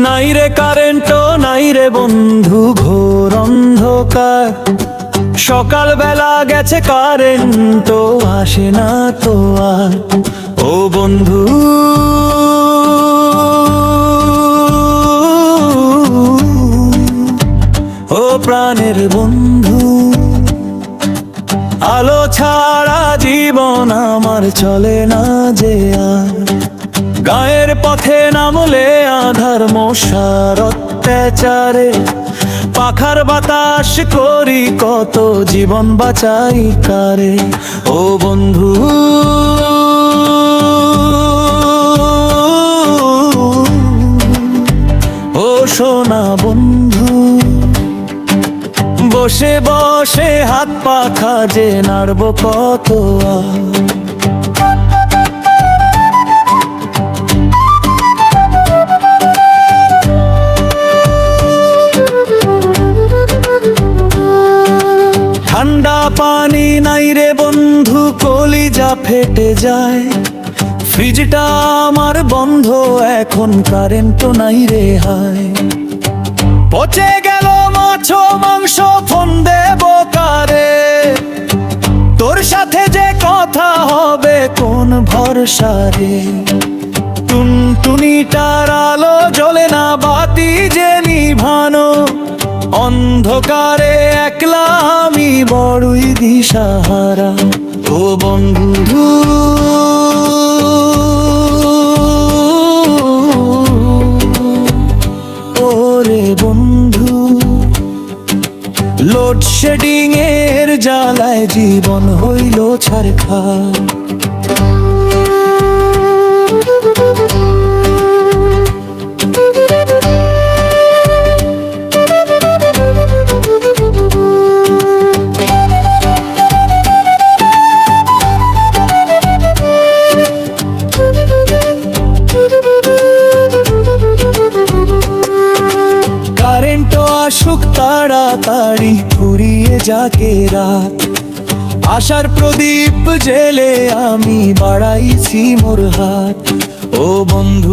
নাই রে কারেন্ট নাই রে বন্ধু, ঘোর অন্ধকার। সকাল বেলা গেছে কারেন্ট, আসে না তো আর। ও বন্ধু ও প্রাণের বন্ধু, আলো ছাড়া জীবন আমার চলে না যে আর। গায়ের পথে নামলে আধার মশার অত্যাচারে, পাখার বাতাস করি কত, জীবন বাঁচাই কারে। ও বন্ধু ও সোনা বন্ধু, বসে বসে হাত পাখা যে নাড়ব কত আর। ঠান্ডা পানি নাই রে বন্ধু, কলিজা ফেটে যায়। ফ্রিজটা আমার বন্ধ, এখন কারেন্ট নাই রে হায়। পচে গেল মাছ মাংস, ফোন দেব কারে? তোর সাথে যে কথা হবে কোন ভরসা রে? টুনটুনিটার আলো জ্বলে না, বাতি যে নিভানো। অন্ধকারে একলা আমি বড়ই দিশাহারা। ও বন্ধু ওরে বন্ধু, লোডশেডিং এর জ্বালায় জীবন হইল ছারখার। আসুক তাড়াতাড়ি, ফুরিয়ে যাকে রাত। আশার প্রদীপ জেলে আমি বাড়াইছি মোর হাত। ও বন্ধু